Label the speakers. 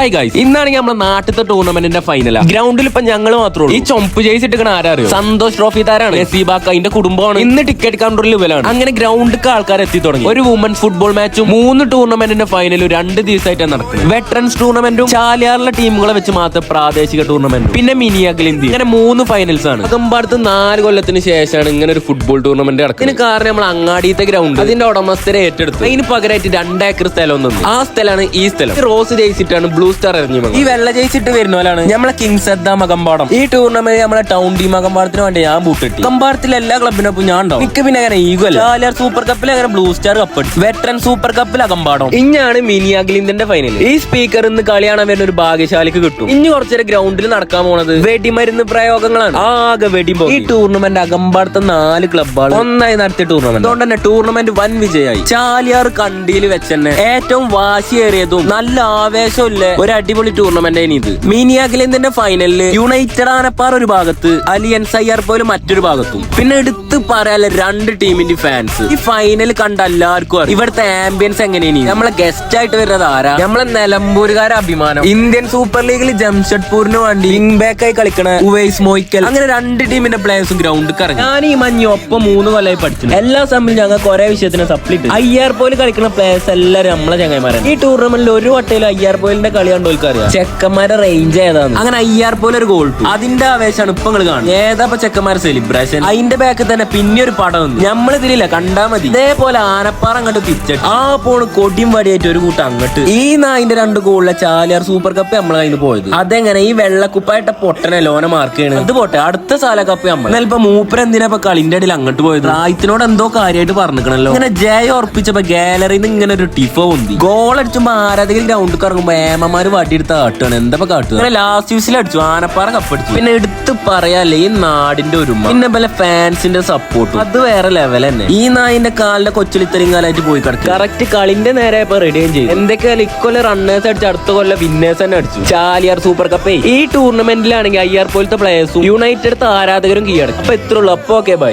Speaker 1: Hi guys, ഇന്നാണെങ്കിൽ നമ്മുടെ നാട്ടിലത്തെ ടൂർണമെന്റിന്റെ ഫൈനലാ. ഗ്രൗണ്ടിൽ ഇപ്പൊ ഞങ്ങൾ മാത്രമേ ഈ ചൊമ്പ് ജയിച്ചിട്ട് ആരാറിയോ സന്തോഷ് ട്രോഫി താരാണ് നസീബാക്ക. അതിന്റെ കുടുംബമാണ്. ഇന്ന് ടിക്കറ്റ് കൗണ്ടറിൽ ഇവലാണ്. അങ്ങനെ ഗ്രൗണ്ടിൽ ആൾക്കാർ എത്തി തുടങ്ങി. ഒരു വുമൻസ് ഫുട്ബോൾ മാച്ചും 3 ടൂർണമെന്റിന്റെ ഫൈനലും 2 ദിവസമായിട്ടാണ് നടക്കുന്നത്. വെറ്ററൻസ് ടൂർണമെന്റും ചാലിയാറിലെ ടീമുകളെ വെച്ച് മാത്രം പ്രാദേശിക ടൂർണമെന്റ്, പിന്നെ മിനി അഖിലേന്ത്യ, ഇങ്ങനെ 3 ഫൈനൽസ് ആണ്. അകമ്പാടത്ത് 4 കൊല്ലത്തിന് ശേഷമാണ് ഇങ്ങനെ ഒരു ഫുട്ബോൾ ടൂർണമെന്റ് നടക്കുന്നത്. ഇതിന് കാരണം നമ്മൾ അങ്ങാടിയത്തെ ഗ്രൗണ്ട് അതിന്റെ ഉടമസ്ഥരെ ഏറ്റെടുത്തു. അതിന് പകരമായിട്ട് 2 ഏക്കർ സ്ഥലം ഒന്നും. ആ സ്ഥലമാണ് ഈ സ്ഥലം. റോസ് ജയിച്ചിട്ടാണ് ബ്ലൂ സ്റ്റാർ ഇറങ്ങി. ഈ വെള്ള ജയിച്ചിട്ട് വരുന്നവരാണ് നമ്മളെ കിങ്സ് അകമ്പാടം. ഈ ടൂർണമെന്റ് നമ്മളെ ടൗൺ ടീം അകമ്പാടത്തിന് വേണ്ടി ഞാൻ ബൂട്ടിട്ടി. അകമ്പാടത്തിലെ എല്ലാ ക്ലബിനൊപ്പം ഞാൻ ഉണ്ടാവും. എനിക്ക് പിന്നെ അങ്ങനെ ഈഗോ അല്ല. ചാലിയാർ സൂപ്പർ കപ്പിൽ അങ്ങനെ ബ്ലൂ സ്റ്റാർ കപ്പടിച്ചു. വെറ്ററൻ സൂപ്പർ കപ്പിൽ അകമ്പാടം. ഇഞ്ഞാണ് മിനി അഖിലേന്ത്യന്റെ ഫൈനൽ. ഈ സ്പീക്കർ ഇന്ന് കളിയാണ് വരുന്ന ഒരു ഭാഗ്യശാലിക്ക് കിട്ടും. ഇനി കുറച്ചേരം ഗ്രൗണ്ടിൽ നടക്കാൻ പോണത് വെടിമരുന്ന് പ്രയോഗങ്ങളാണ്. ആകെ വെടിമ്പോ. ഈ ടൂർണമെന്റ് അകമ്പാടത്തെ 4 ക്ലബ്ബാണ് ഒന്നായി നടത്തിയ ടൂർണമെന്റ്. അതുകൊണ്ട് തന്നെ ടൂർണമെന്റ് വൻ വിജയമായി. ചാലിയാർ കണ്ടിയിൽ വെച്ച് തന്നെ ഏറ്റവും വാശിയേറിയതും നല്ല ആവേശമില്ല ഒരു അടിപൊളി ടൂർണമെന്റ് ആയിരുന്നു ഇത്. മിനി അഖിലേന്ത്യന്റെ ഫൈനലില് യുണൈറ്റഡ് ആനപ്പാറ ഒരു ഭാഗത്ത്, അലിയൻസ് ഐആർ പോലും മറ്റൊരു ഭാഗത്തും. പിന്നെ എടുത്ത് പറയാല്ല 2 ടീമിന്റെ ഫാൻസ്. ഈ ഫൈനൽ കണ്ട എല്ലാവർക്കും അറിയാം ഇവിടുത്തെ ആംബിയൻസ് എങ്ങനെയാണ്. നമ്മളെ ഗസ്റ്റ് ആയിട്ട് വരുന്നത് ആരാ? നമ്മളെ നിലമ്പൂരുകാരെ അഭിമാനം. ഇന്ത്യൻ സൂപ്പർ ലീഗിൽ ജംഷഡ്പൂരിന് വേണ്ടി വിംഗ് ബാക്ക് ആയി കളിക്കണ ഉവൈസ് മോയ്ക്കൽ. അങ്ങനെ 2 ടീമിന്റെ പ്ലേയേഴ്സും ഗ്രൗണ്ടിൽ കറങ്ങി. ഞാൻ ഈ മഞ്ഞ് ഒപ്പം 3 കൊല്ലമായി പഠിച്ചു. എല്ലാ സമയം ഞങ്ങൾക്ക് ഒരേ വിഷയത്തിന് സപ്ലിറ്റ്. ഐആർ പോയിൽ കളിക്കുന്ന പ്ലേയേഴ്സ് എല്ലാവരും നമ്മളെ ചങ്ങായിമാരാണ്. ഈ ടൂർണമെന്റിൽ ഒരു വട്ടയിലും ഐആർ പോയിലിന്റെ കളി കണ്ടോൽക്കറിയാം ചെക്കന്മാരെ റേഞ്ച് ഏതാണ്. അങ്ങനെ ഐആർ പോലെ ഒരു ഗോൾ. അതിന്റെ ആവേശമാണ് ഇപ്പൊ നിങ്ങൾ കാണുന്നത്. ഏതാ ചെക്കന്മാരെ സെലിബ്രേഷൻ. അതിന്റെ ബാക്കിൽ തന്നെ പിന്നെ ഒരു പടം വന്നു. നമ്മളിതിലില്ല, കണ്ടാ മതി. ഇതേപോലെ ആനപ്പാറ അങ്ങോട്ട് പിച്ചിട്ട് ആ പോണ് കൊടിയും വടിയായിട്ട് ഒരു കൂട്ടം അങ്ങോട്ട്. ഈ നായിന്റെ 2 ഗോളിലെ ചാലിയാർ സൂപ്പർ കപ്പ് നമ്മളെ കയ്യിൽ പോയത്. അതെങ്ങനെ ഈ വെള്ളക്കുപ്പായിട്ട പൊട്ടനെ ലോന മാർക്ക് ചെയ്യണം. അത് പോട്ടെ, അടുത്ത സാല കപ്പ് നമ്മൾ. എന്നാൽ ഇപ്പൊ മൂപ്പര് എന്തിനാ ഇപ്പൊ കളിന്റെ ഇടയിൽ അങ്ങോട്ട് പോയത്? റായത്തിനോട് എന്തോ കാര്യമായിട്ട് പറഞ്ഞിക്കണല്ലോ. ഇങ്ങനെ ജയ ഉറപ്പിച്ചപ്പോ ഗാലറിന്ന് ഇങ്ങനെ ഒരു ടിഫോ ഉണ്ട്. ഗോൾ അടിച്ചുമ്പോ ആരാധകർ ഗ്രൗണ്ടിൽ ഇറങ്ങുമ്പോ ഏമമാര് വടിയെടുത്ത കാട്ടുകയാണ്. എന്താ കാട്ടുക? അങ്ങനെ ലാസ്റ്റ് യൂസിൽ അടിച്ചു, ആനപ്പാറ കപ്പടിച്ചു. പിന്നെ എടുത്ത് പറയാല്ലേ ഈ നാടിന്റെ ഒരുമ, പിന്നെ പല ഫാൻസിന്റെ സപ്പോർട്ടും അത് വേറെ ലെവൽ തന്നെ. ഈ നായിന്റെ കാലിന്റെ കൊച്ചിലിത്തരം കാലായിട്ട് പോയി കിടക്കും. കറക്റ്റ് കളിന്റെ നേരെ ഇപ്പൊ റെഡിയും ചെയ്യും. എന്തൊക്കെയാലും ഇക്കൊല്ലം റണ്ണേഴ്സ് അടിച്ച് അടുത്ത കൊല്ലം വിന്നേഴ്സ് തന്നെ അടിച്ചു. ചാലിയാർ സൂപ്പർ കപ്പ് ഈ ടൂർണമെന്റിലാണെങ്കിൽ ഐആർ പോലത്തെ പ്ലേയേഴ്സും യുണൈറ്റഡ് ആരാധകരും കീഴടക്കും. അപ്പൊ എത്ര ഉള്ളു. അപ്പൊ ഓക്കെ ബൈ.